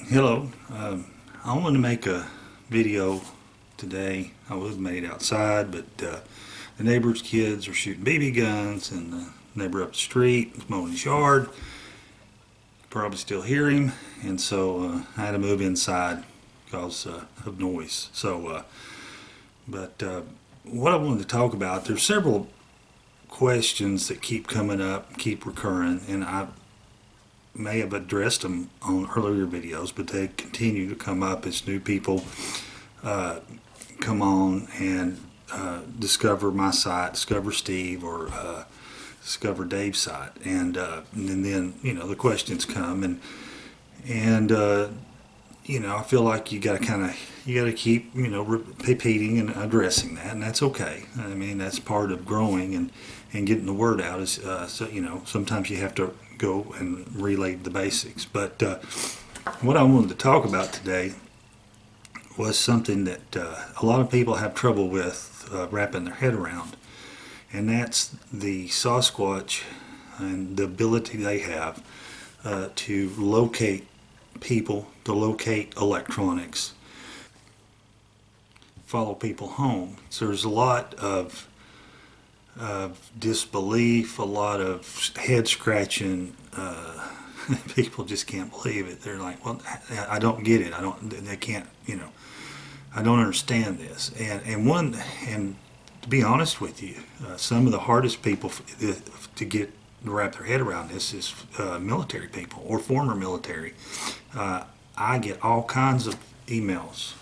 Hello. I wanted to make a video today. I would have made it outside, but the neighbor's kids are shooting BB guns, and the neighbor up the street is mowing his yard. You probably still hear him, and so I had to move inside because of noise. But what I wanted to talk about, there's several questions that keep coming up, keep recurring, and I may have addressed them on earlier videos, but they continue to come up as new people come on and discover my site, discover Steve, or discover Dave's site, and then the questions come, and I feel like you got to keep repeating and addressing that, and that's okay. I mean, that's part of growing and getting the word out. Is sometimes you have to go and relay the basics. But what I wanted to talk about today was something that a lot of people have trouble with wrapping their head around, and that's the Sasquatch and the ability they have to locate people, to locate electronics, follow people home. So there's a lot of disbelief, a lot of head scratching. People just can't believe it. They're like, "Well, I don't get it. I don't. They can't. I don't understand this." And to be honest with you, some of the hardest people to get to wrap their head around this is military people or former military. I get all kinds of emails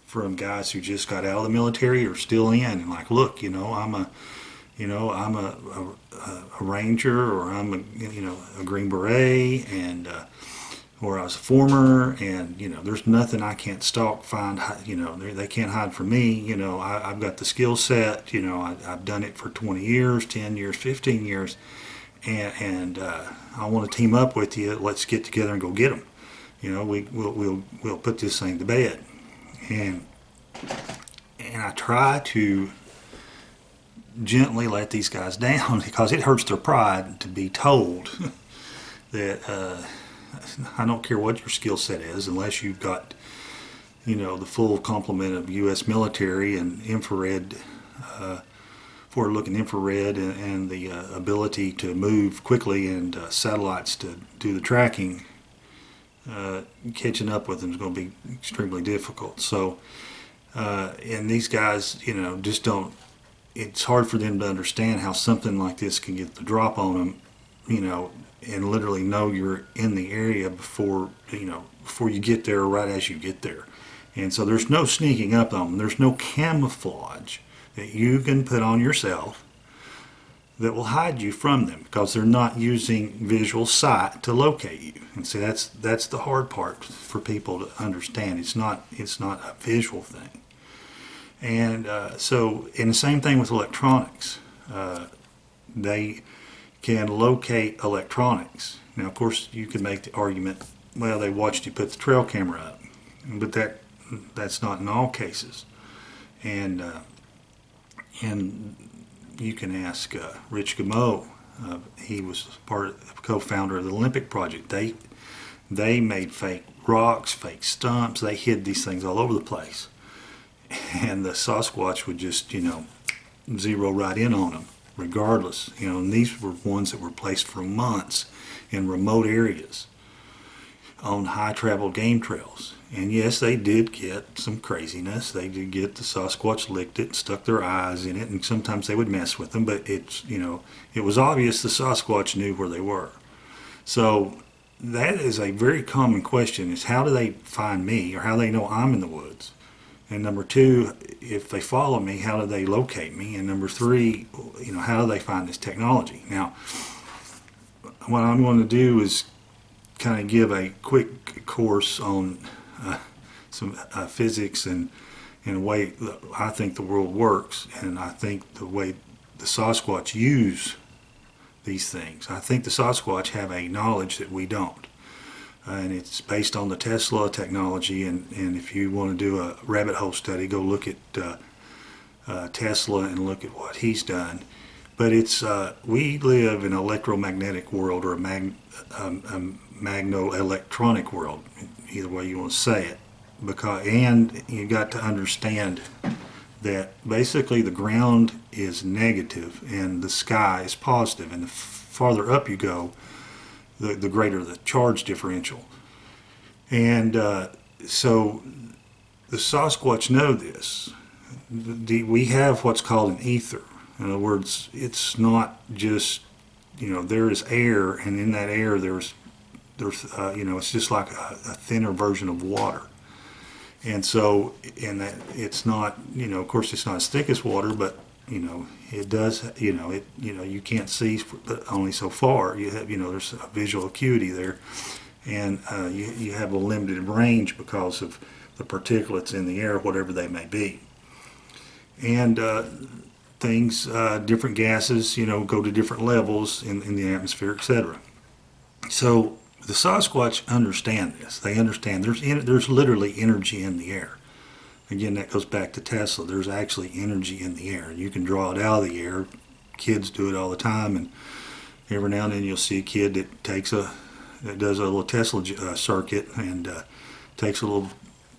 from guys who just got out of the military or still in, and like, look, I'm a ranger, or I'm a Green Beret, and or I was a former, and there's nothing I can't stalk, find, they can't hide from me. I've got the skill set. I've done it for 20 years, 10 years, 15 years, and I want to team up with you. Let's get together and go get them. We'll put this thing to bed, and I try to gently let these guys down because it hurts their pride to be told that I don't care what your skill set is, unless you've got the full complement of U.S. military and infrared, forward-looking infrared, and the ability to move quickly, and satellites to do the tracking. Catching up with them is going to be extremely difficult. So, and these guys, just don't. It's hard for them to understand how something like this can get the drop on them, and literally know you're in the area before you get there, or right as you get there. And so there's no sneaking up on them. There's no camouflage that you can put on yourself that will hide you from them, because they're not using visual sight to locate you. And see, that's the hard part for people to understand. It's not a visual thing. And and the same thing with electronics. They can locate electronics. Now, of course, you could make the argument, well, they watched you put the trail camera up, but that's not in all cases. And you can ask Rich Gameau. He was co-founder of the Olympic Project. They made fake rocks, fake stumps. They hid these things all over the place, and the Sasquatch would just zero right in on them regardless. And these were ones that were placed for months in remote areas on high traveled game trails. And yes, they did get some craziness. They did get the Sasquatch licked it, stuck their eyes in it, and sometimes they would mess with them, but it was obvious the Sasquatch knew where they were. So that is a very common question, is how do they find me, or how do they know I'm in the woods? And number two, if they follow me, how do they locate me? And number three, how do they find this technology? Now, what I'm going to do is kind of give a quick course on some physics and the way that I think the world works, and I think the way the Sasquatch use these things. I think the Sasquatch have a knowledge that we don't. And it's based on the Tesla technology, and if you want to do a rabbit hole study, go look at Tesla and look at what he's done. But it's we live in an electromagnetic world, or a magno-electronic world, either way you want to say it. And you got to understand that basically the ground is negative and the sky is positive, and the farther up you go, the greater the charge differential. And so the Sasquatch know this. We have what's called an ether. In other words, it's not just, there is air, and in that air there's it's just like a thinner version of water. And so, in that, it's not, of course it's not as thick as water, but it does, you can't see but only so far. You have, there's a visual acuity there, and you have a limited range because of the particulates in the air, whatever they may be. And things, different gases, go to different levels in the atmosphere, etc. So the Sasquatch understand this. They understand there's literally energy in the air. Again, that goes back to Tesla. There's actually energy in the air. You can draw it out of the air. Kids do it all the time, and every now and then you'll see a kid that does a little Tesla circuit and takes a little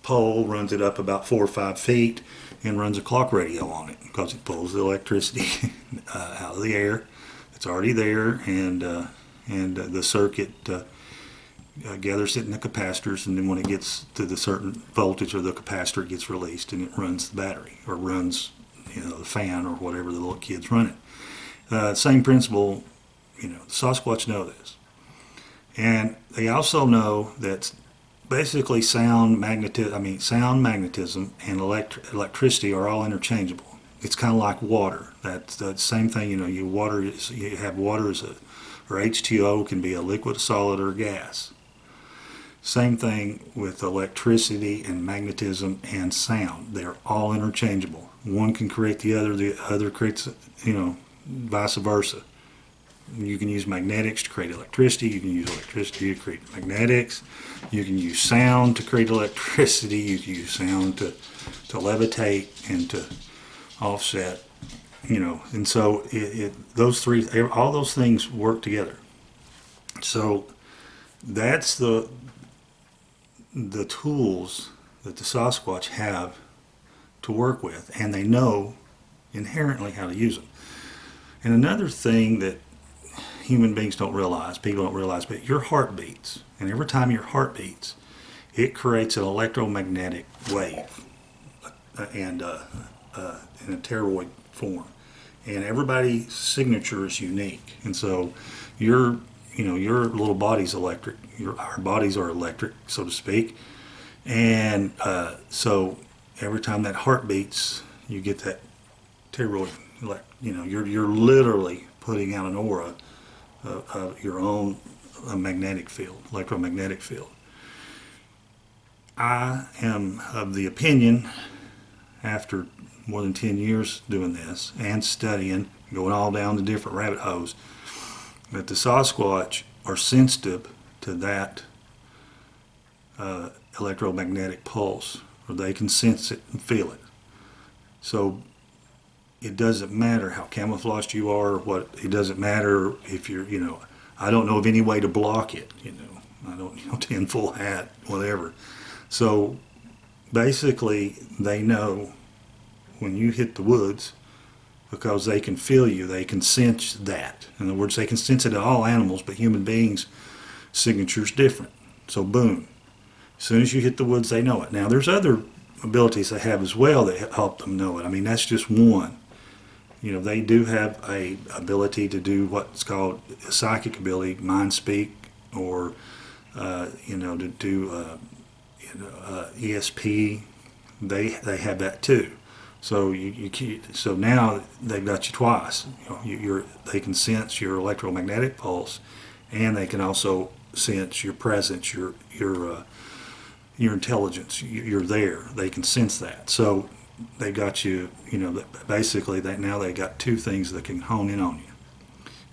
pole, runs it up about 4 or 5 feet, and runs a clock radio on it because it pulls the electricity out of the air. It's already there, and the circuit gathers it in the capacitors, and then when it gets to the certain voltage of the capacitor, it gets released and it runs the battery, or runs the fan, or whatever the little kid's running. Same principle, the Sasquatch know this. And they also know that basically sound magnetism and electricity are all interchangeable. It's kind of like water. That's the same thing. You have water or H2O can be a liquid, a solid, or a gas. Same thing with electricity and magnetism and sound. They're all interchangeable. One can create the other creates, vice versa. You can use magnetics to create electricity. You can use electricity to create magnetics. You can use sound to create electricity. You can use sound to levitate and to offset. And so all those things work together. So that's the tools that the Sasquatch have to work with, and they know inherently how to use them. And another thing that human beings don't realize, people don't realize, but your heart beats, and every time your heart beats, it creates an electromagnetic wave, and in a toroid form. And everybody's signature is unique, and so your little body's electric. Our bodies are electric, so to speak, and so every time that heart beats, you get that toroid. You're literally putting out an aura of your own magnetic field, electromagnetic field. I am of the opinion, after more than 10 years doing this and studying, going all down the different rabbit holes, that the Sasquatch are sensitive to that electromagnetic pulse, or they can sense it and feel it. So it doesn't matter how camouflaged you are, it doesn't matter if you're, I don't know of any way to block it, I don't, tinfoil hat, whatever. So basically they know when you hit the woods, because they can feel you, they can sense that. In other words, they can sense it in all animals, but human beings' signature's different. So boom, as soon as you hit the woods, they know it. Now there's other abilities they have as well that help them know it. I mean, that's just one. They do have a ability to do what's called a psychic ability, mind speak, or to do ESP. They have that too. So so now they've got you twice. They can sense your electromagnetic pulse, and they can also sense your presence, your intelligence. You're there. They can sense that. So they got you. Basically, now they got two things that can hone in on you,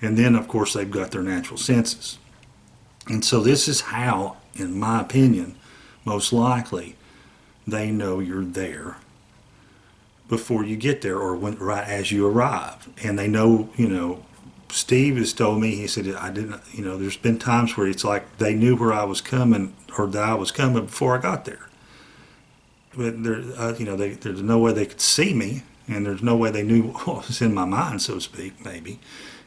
and then of course they've got their natural senses. And so this is how, in my opinion, most likely they know you're there before you get there, or right as you arrive. And they know, Steve has told me, he said, I didn't, there's been times where it's like they knew where I was coming or that I was coming before I got there. But there's no way they could see me, and there's no way they knew what was in my mind, so to speak, maybe.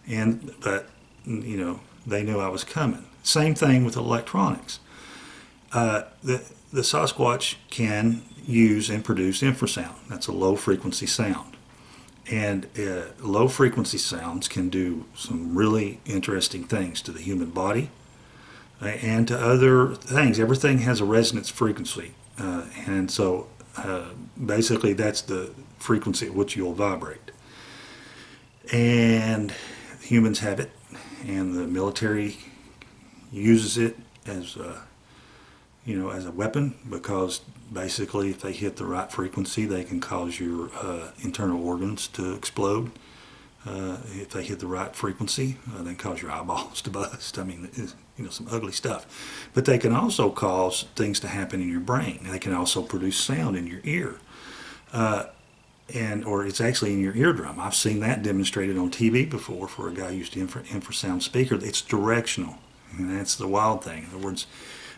But they knew I was coming. Same thing with electronics. The Sasquatch can use and produce infrasound. That's a low frequency sound. And low frequency sounds can do some really interesting things to the human body and to other things. Everything has a resonance frequency. And so basically that's the frequency at which you'll vibrate. And humans have it, and the military uses it as as a weapon, because basically if they hit the right frequency, they can cause your internal organs to explode. If they hit the right frequency, they can cause your eyeballs to bust. I mean, some ugly stuff. But they can also cause things to happen in your brain. They can also produce sound in your ear. Or it's actually in your eardrum. I've seen that demonstrated on TV before for a guy who used infrasound speaker. It's directional, and that's the wild thing. In other words,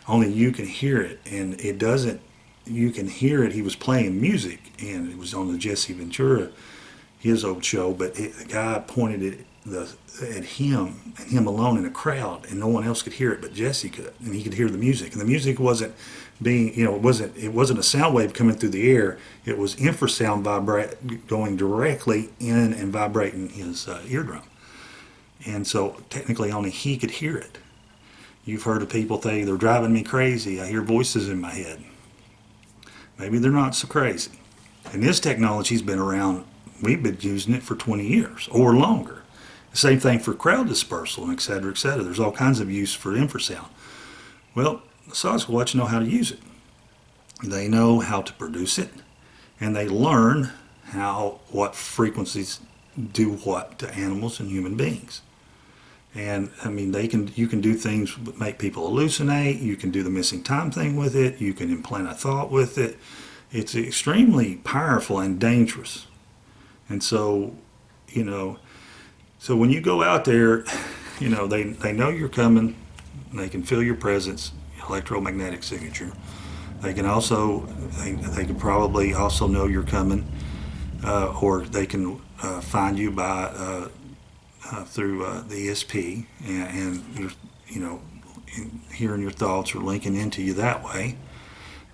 only you can hear it, and it doesn't. You can hear it. He was playing music, and it was on the Jesse Ventura, his old show. But the guy pointed it at him and him alone in a crowd, and no one else could hear it, but Jesse could, and he could hear the music. And the music wasn't being, it wasn't a sound wave coming through the air. It was infrasound going directly in and vibrating his eardrum. And so technically only he could hear it. You've heard of people say, they're driving me crazy. I hear voices in my head. Maybe they're not so crazy. And this technology's been around. We've been using it for 20 years or longer. The same thing for crowd dispersal, and et cetera, et cetera. There's all kinds of use for infrasound. Well, the Sasquatch know how to use it. They know how to produce it, and they learn what frequencies do what to animals and human beings. And I mean, you can do things that make people hallucinate. You can do the missing time thing with it. You can implant a thought with it. It's extremely powerful and dangerous. And so, so when you go out there, they know you're coming. They can feel your presence, electromagnetic signature. They can probably also know you're coming, or they can find you by through the ESP, and you're hearing your thoughts or linking into you that way.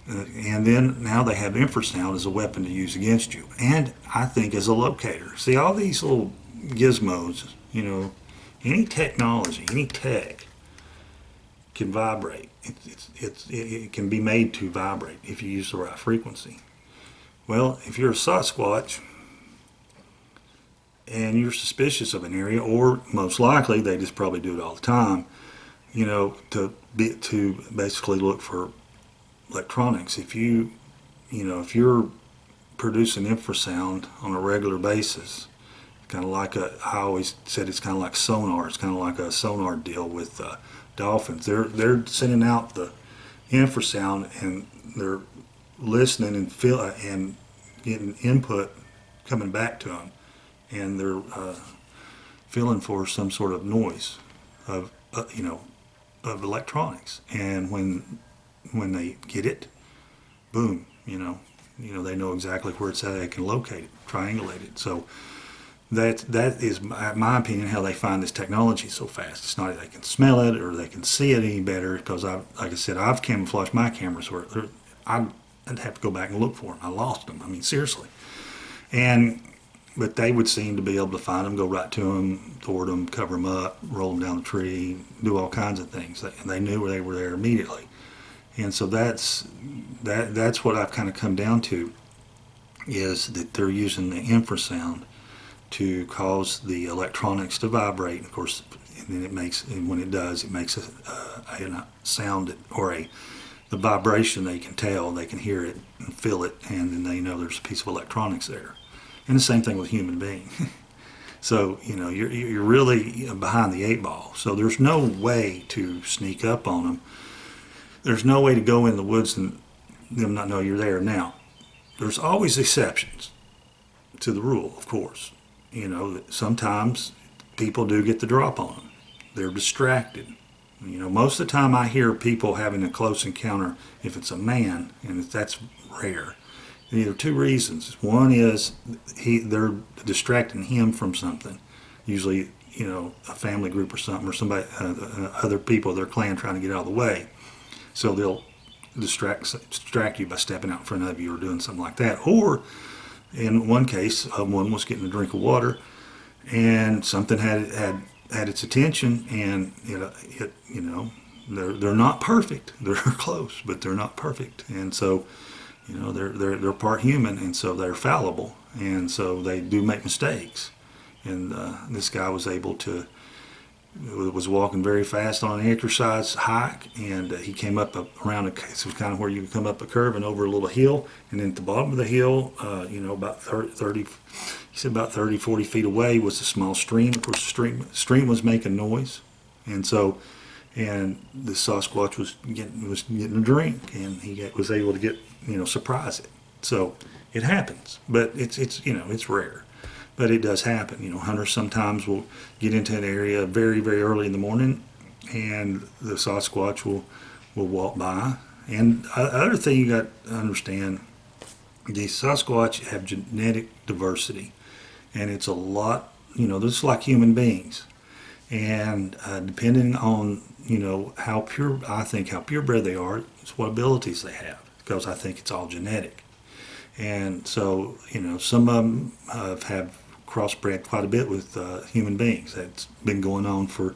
And then now they have infrasound as a weapon to use against you, and I think as a locator. See, all these little gizmos, any technology, any tech can vibrate. It can be made to vibrate if you use the right frequency. Well, if you're a Sasquatch and you're suspicious of an area, or most likely they just probably do it all the time, to basically look for electronics. If you're producing infrasound on a regular basis, kind of like I always said, it's kind of like sonar. It's kind of like a sonar deal with dolphins. They're sending out the infrasound, and they're listening and and getting input coming back to them, and they're feeling for some sort of noise of electronics. And when they get it, boom, they know exactly where it's at. They can locate it, triangulate it. So that is, in my opinion, how they find this technology so fast. It's not that they can smell it or they can see it any better, because like I said, I've camouflaged my cameras where I'd have to go back and look for them. I lost them. I mean, seriously. But they would seem to be able to find them, go right to them, thwart them, cover them up, roll them down the tree, do all kinds of things. And they knew they were there immediately. And so that's what I've kind of come down to, is that they're using the infrasound to cause the electronics to vibrate. Of course, and then when it does, it makes a sound, or the vibration. They can tell, they can hear it and feel it, and then they know there's a piece of electronics there. And the same thing with human being. So you're really behind the 8 ball. So there's no way to sneak up on them. There's no way to go in the woods and them not know you're there. Now, there's always exceptions to the rule, of course. Sometimes people do get the drop on them. They're distracted. Most of the time I hear people having a close encounter, if it's a man, and that's rare. There are two reasons. One is they're distracting him from something, usually a family group or something, or somebody, other people, their clan trying to get out of the way. So they'll distract you by stepping out in front of you or doing something like that. Or in one case, one was getting a drink of water, and something had its attention, and they're not perfect. They're close, but they're not perfect, and so they're part human, and so they're fallible, and so they do make mistakes. And this guy was walking very fast on an exercise hike, and he came up around it was kind of where you can come up a curve and over a little hill, and then at the bottom of the hill, about 30, he said about 30, 40 feet away was a small stream. Of course, the stream was making noise, and the Sasquatch was getting a drink, and he was able to surprise it. So it happens, but it's rare. But it does happen. Hunters sometimes will get into an area very, very early in the morning, and the Sasquatch will walk by. And other thing you got to understand, the Sasquatch have genetic diversity, and it's a lot. Just like human beings, and depending on how purebred they are, it's what abilities they have. Because I think it's all genetic, and so some of them have crossbred quite a bit with human beings. That's been going on for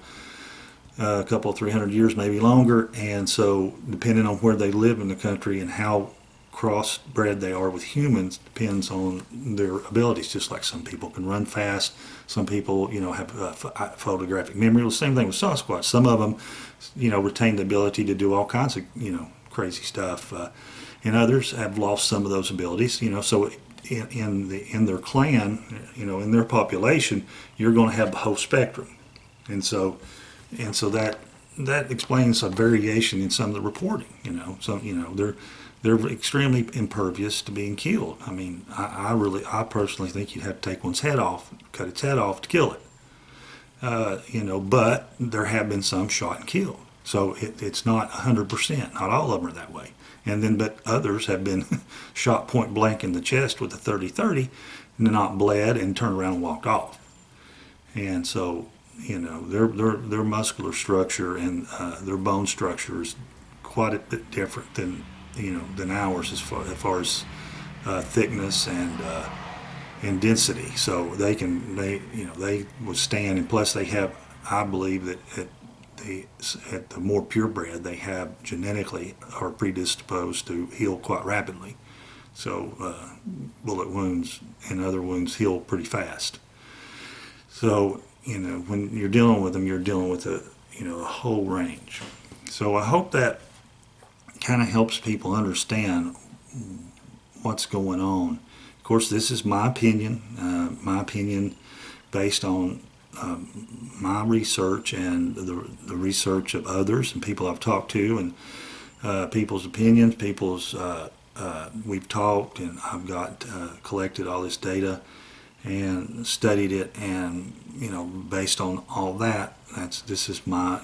a couple, 300 years, maybe longer. And so depending on where they live in the country and how crossbred they are with humans depends on their abilities. Just like some people can run fast, some people have photographic memory. The same thing with Sasquatch. Some of them retain the ability to do all kinds of crazy stuff, and others have lost some of those abilities. So in their clan, in their population, you're going to have the whole spectrum, and so that explains a variation in some of the reporting. They're extremely impervious to being killed. I mean, I personally think you'd have to take one's head off, cut its head off to kill it. But there have been some shot and killed, so it's not 100%. Not all of them are that way. But others have been shot point blank in the chest with a 30-30, and not bled and turned around and walked off. And so, their muscular structure and their bone structure is quite a bit different than ours as far as thickness and density. So they withstand, and plus they have, I believe that at the more purebred, they have genetically are predisposed to heal quite rapidly. So bullet wounds and other wounds heal pretty fast. So when you're dealing with them, you're dealing with a whole range. So I hope that kind of helps people understand what's going on. Of course, this is my opinion based on my research and the research of others and people I've talked to, and people's opinions, we've talked, and I've got collected all this data and studied it, and based on all that, this is my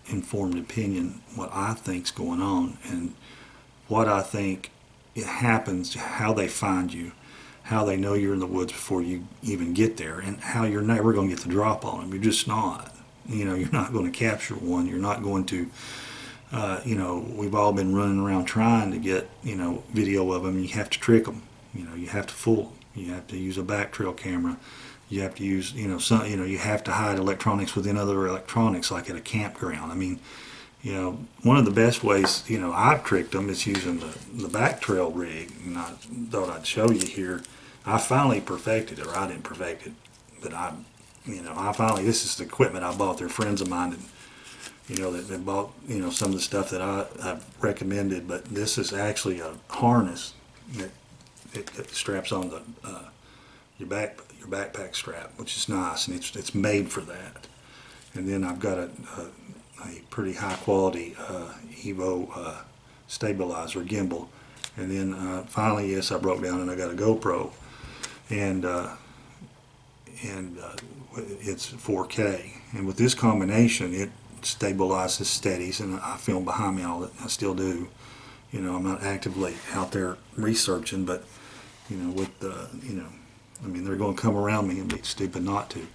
informed opinion, what I think's going on, and what I think it happens, how they find you, how they know you're in the woods before you even get there, and how you're never going to get the drop on them. You're just not. You're not going to capture one. You're not going to, we've all been running around trying to get, video of them. You have to trick them. You have to fool them. You have to use a back trail camera. You have to use, you have to hide electronics within other electronics, like at a campground. I mean, one of the best ways, I've tricked them is using the back trail rig, and I thought I'd show you here. I finally perfected it, or I didn't perfect it, but I finally, this is the equipment I bought. They're friends of mine, and, that bought, some of the stuff that I've recommended, but this is actually a harness that it straps on your backpack strap, which is nice, and it's made for that. And then I've got a pretty high quality Evo stabilizer gimbal, and then finally, yes, I broke down and I got a GoPro, and it's 4K, and with this combination, it stabilizes, steadies, and I film behind me all that. I still do. You know, I'm not actively out there researching, but you know, with the, you know, I mean, they're going to come around me and be stupid not to.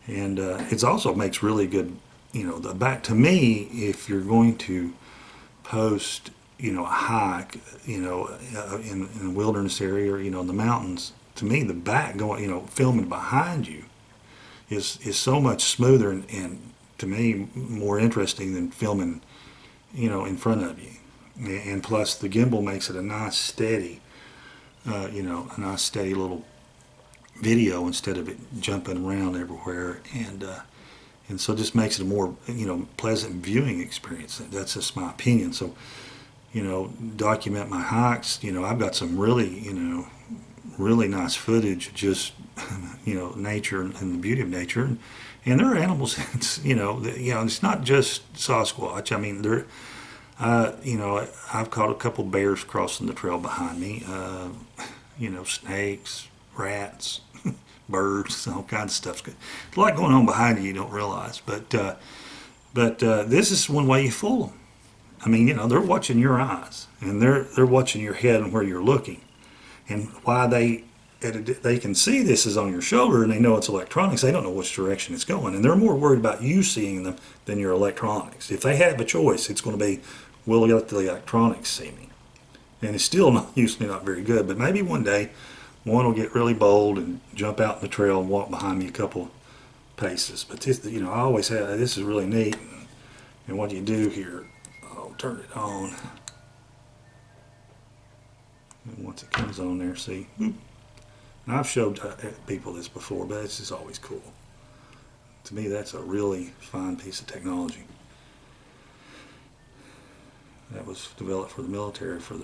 And it also makes really good, you know, the back, to me, if you're going to post, you know, a hike, you know, in a wilderness area or, you know, in the mountains, to me, the back going, you know, filming behind you is so much smoother and to me, more interesting than filming, you know, in front of you. And plus, the gimbal makes it a nice steady, you know, a nice steady little video instead of it jumping around everywhere, and so it just makes it a more, you know, pleasant viewing experience. That's just my opinion. So, you know, document my hikes. You know, I've got some really, you know, really nice footage, just, you know, nature and the beauty of nature, and there are animals. It's, you know, it's not just Sasquatch. I mean, there. You know, I've caught a couple bears crossing the trail behind me. You know, snakes, rats, birds, all kinds of stuff. There's a lot going on behind you don't realize. But this is one way you fool them. I mean, you know, they're watching your eyes, and they're watching your head and where you're looking, and why they can see this is on your shoulder, and they know it's electronics. They don't know which direction it's going, and they're more worried about you seeing them than your electronics. If they have a choice, it's going to be, will let the electronics see me? And it's still not, usually not very good, but maybe one day one will get really bold and jump out in the trail and walk behind me a couple paces. But this, you know, I always have, this is really neat. And what do you do here? I'll turn it on. And once it comes on there, see, and I've showed people this before, but it's just always cool. To me, that's a really fine piece of technology. That was developed for the military for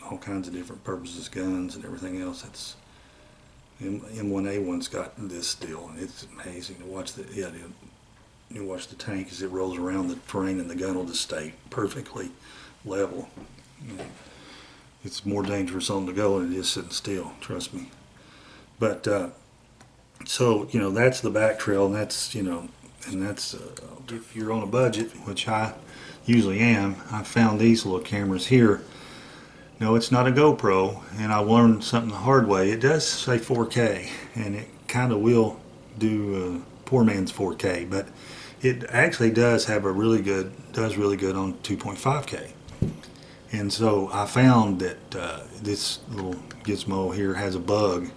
all kinds of different purposes, guns and everything else. That's M1A1's got this deal, and it's amazing to watch you watch the tank as it rolls around the terrain, and the gun will just stay perfectly level. You know, it's more dangerous on the go than it is sitting still, trust me. But so, you know, that's the back trail, and that's, you know, and that's if you're on a budget, which I usually am. I found these little cameras here. No, it's not a GoPro, and I learned something the hard way. It does say 4K, and it kind of will do poor man's 4K, but it actually does have a really good on 2.5K. And so I found that this little gizmo here has a bug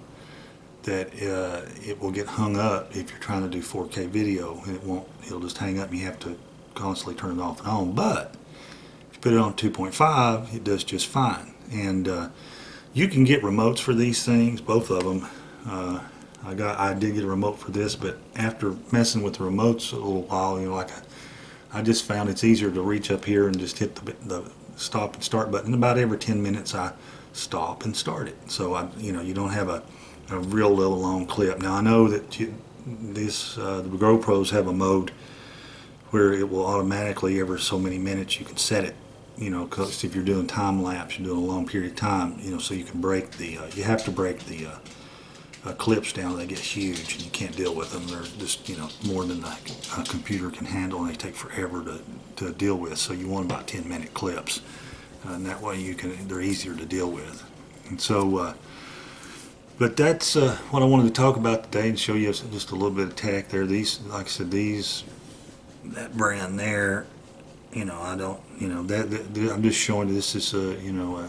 that it will get hung up if you're trying to do 4K video, and it'll just hang up and you have to constantly turn it off and on. But if you put it on 2.5, it does just fine. And you can get remotes for these things, both of them. I did get a remote for this, but after messing with the remotes a little while, you know, I just found it's easier to reach up here and just hit the stop and start button. About every 10 minutes I stop and start it. So you know, you don't have a real little long clip. Now I know that the GoPros have a mode where it will automatically, every so many minutes, you can set it. You know, because if you're doing time lapse, you're doing a long period of time. You know, so you can break the. You have to break the clips down. They get huge, and you can't deal with them. They're just, you know, more than the computer can handle, and they take forever to deal with. So you want about 10-minute clips, and that way they're easier to deal with. And so, but that's what I wanted to talk about today and show you just a little bit of tech there. These, like I said, that brand there. You know, I don't, you know, I'm just showing you this is a, you know,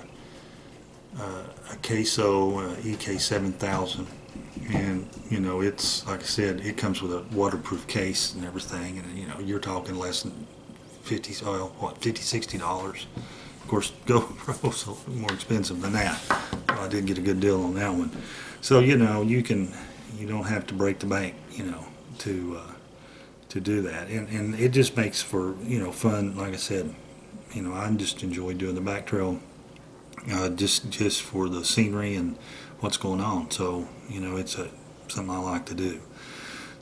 a Queso EK7000, and you know, it's, like I said, it comes with a waterproof case and everything, and you know, you're talking less than $50-$60. Of course, GoPro's a little more expensive than that. Well, I did get a good deal on that one. So, you know, you don't have to break the bank, you know, to do that, and it just makes for, you know, fun. Like I said, you know, I just enjoy doing the back trail, just for the scenery and what's going on. So, you know, it's something I like to do.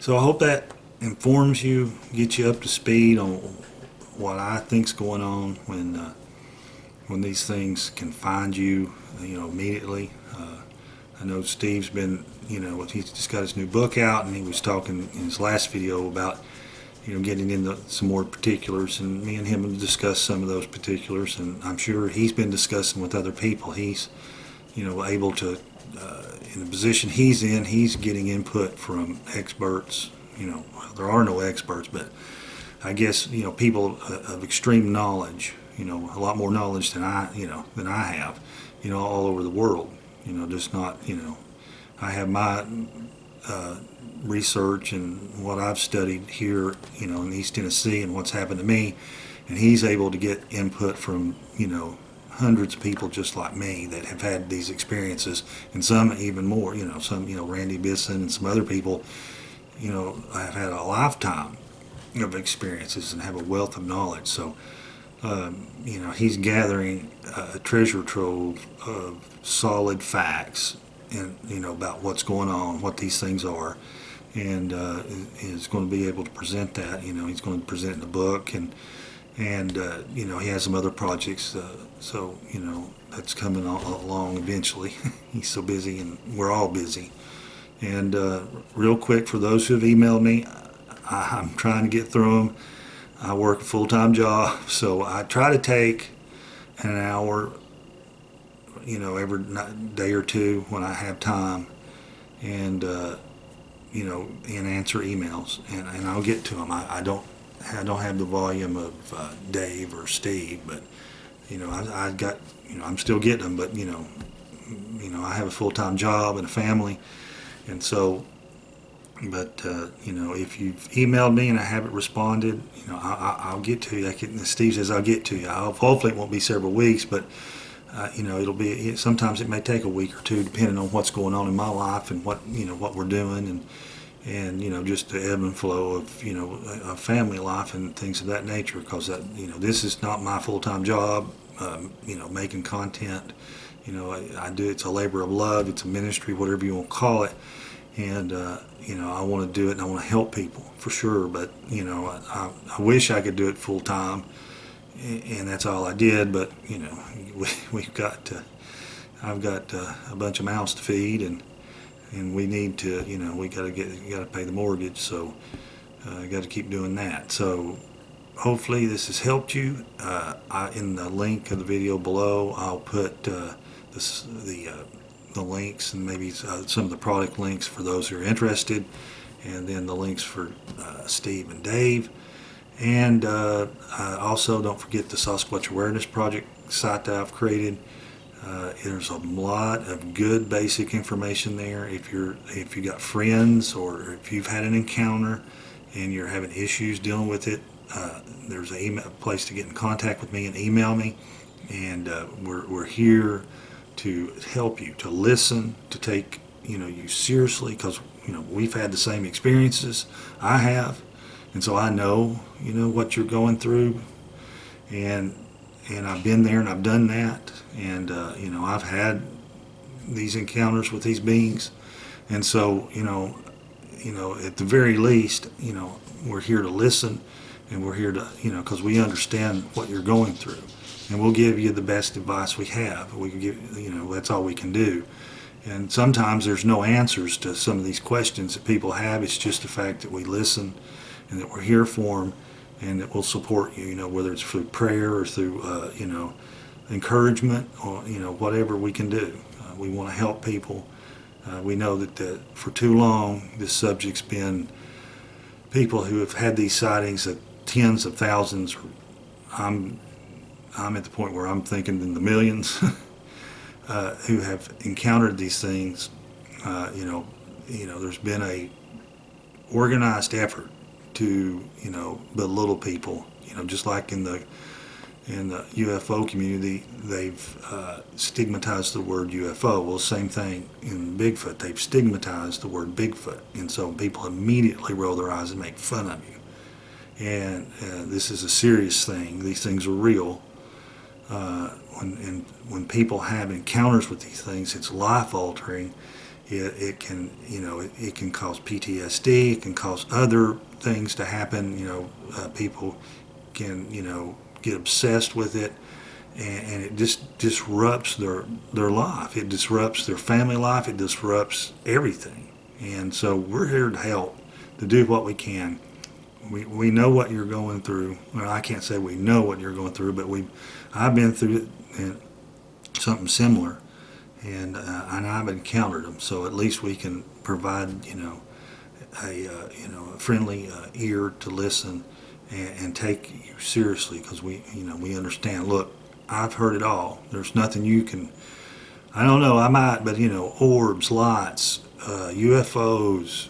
So I hope that informs you, gets you up to speed on what I think's going on when these things can find you, you know, immediately. I know Steve's been, he's just got his new book out, and he was talking in his last video about, getting into some more particulars, and me and him have discussed some of those particulars, and I'm sure he's been discussing with other people. He's, able to, in the position he's in, he's getting input from experts. There are no experts, but I guess, people of extreme knowledge, a lot more knowledge than I have, all over the world, just not, I have my research and what I've studied here, in East Tennessee and what's happened to me, and he's able to get input from, hundreds of people just like me that have had these experiences, and some even more, some, Randy Bisson and some other people, have had a lifetime of experiences and have a wealth of knowledge. So, he's gathering a treasure trove of solid facts and, about what's going on, what these things are, and is going to be able to present that. He's going to present in the book, and he has some other projects, so that's coming along eventually. He's so busy, and we're all busy. And real quick, for those who have emailed me, I'm trying to get through them. I work a full-time job, so I try to take an hour, every day or two when I have time, and and answer emails, and I'll get to them. I don't have the volume of Dave or Steve, but I got, I'm still getting them, but I have a full-time job and a family, and so. But if you've emailed me and I haven't responded, I'll get to you. Steve says I'll get to you. Hopefully it won't be several weeks, but it'll be. Sometimes it may take a week or two, depending on what's going on in my life and what we're doing, and just the ebb and flow of a family life and things of that nature. Because this is not my full-time job. Making content. I do. It's a labor of love. It's a ministry, whatever you want to call it. And I want to do it, and I want to help people for sure. But I wish I could do it full time, and that's all I did. But we've got I've got a bunch of mouths to feed, and we need to we got to pay the mortgage. So I got to keep doing that. So hopefully this has helped you. In the link of the video below, I'll put the links, and maybe some of the product links for those who are interested, and then the links for Steve and Dave. And also don't forget the Sasquatch Awareness Project site that I've created. There's a lot of good basic information there. If you got friends, or if you've had an encounter and you're having issues dealing with it, there's a place to get in contact with me and email me, and we're here to help you, to listen, to take you seriously, because we've had the same experiences I have, and so I know what you're going through, and I've been there and I've done that, and I've had these encounters with these beings, and so at the very least we're here to listen, and we're here to because we understand what you're going through. And we'll give you the best advice we have. We can give, that's all we can do. And sometimes there's no answers to some of these questions that people have. It's just the fact that we listen, and that we're here for them, and that we'll support you. Whether it's through prayer or through, encouragement, or whatever we can do. We want to help people. We know that for too long this subject's been people who have had these sightings of tens of thousands. I'm at the point where I'm thinking in the millions who have encountered these things. There's been a organized effort to belittle people. Just like in the UFO community, they've stigmatized the word UFO. Well, same thing in Bigfoot. They've stigmatized the word Bigfoot, and so people immediately roll their eyes and make fun of you. And this is a serious thing. These things are real. When people have encounters with these things, it's life altering. It can cause PTSD. It can cause other things to happen. People can get obsessed with it, and it just disrupts their life. It disrupts their family life. It disrupts everything. And so we're here to help, to do what we can. We know what you're going through. Well, I can't say we know what you're going through, but I've been through it, and something similar, and I've encountered them. So at least we can provide, a friendly ear to listen and take you seriously, because we understand. Look, I've heard it all. There's nothing you can. I don't know. I might, but orbs, lights, UFOs,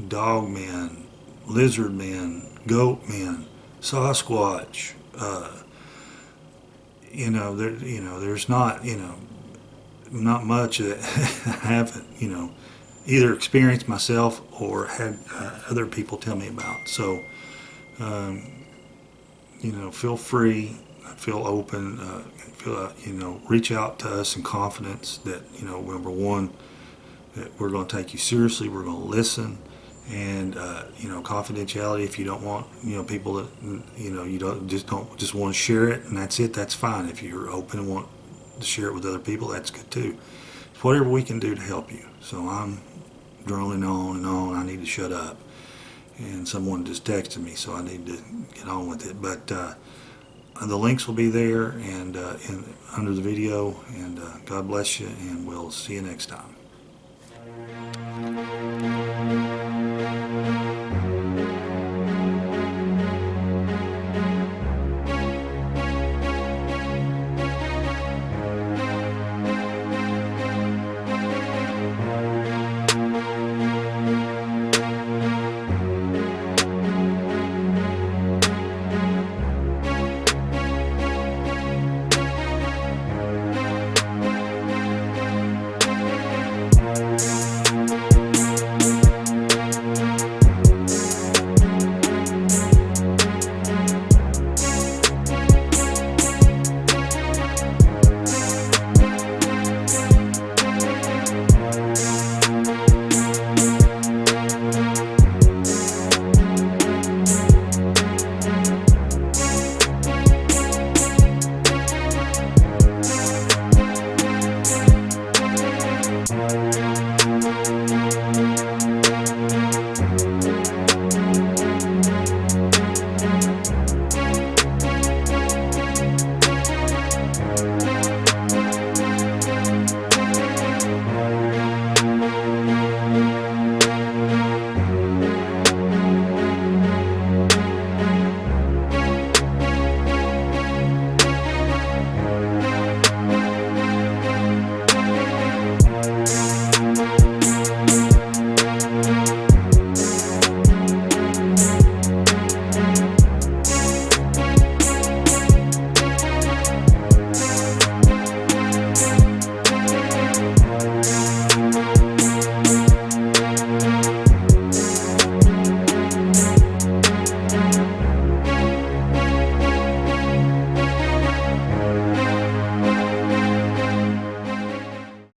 dog men, lizard men, goat men, Sasquatch. There's not much that I haven't either experienced myself or had other people tell me about. So feel free, feel open, reach out to us in confidence that number one, that we're going to take you seriously, we're going to listen, and confidentiality. If you don't want people that you don't just want to share it and that's it, that's fine. If you're open and want to share it with other people, that's good too. It's whatever we can do to help you. So I'm droning on and on. I need to shut up, and someone just texted me, so I need to get on with it. But the links will be there and under the video, and God bless you, and we'll see you next time.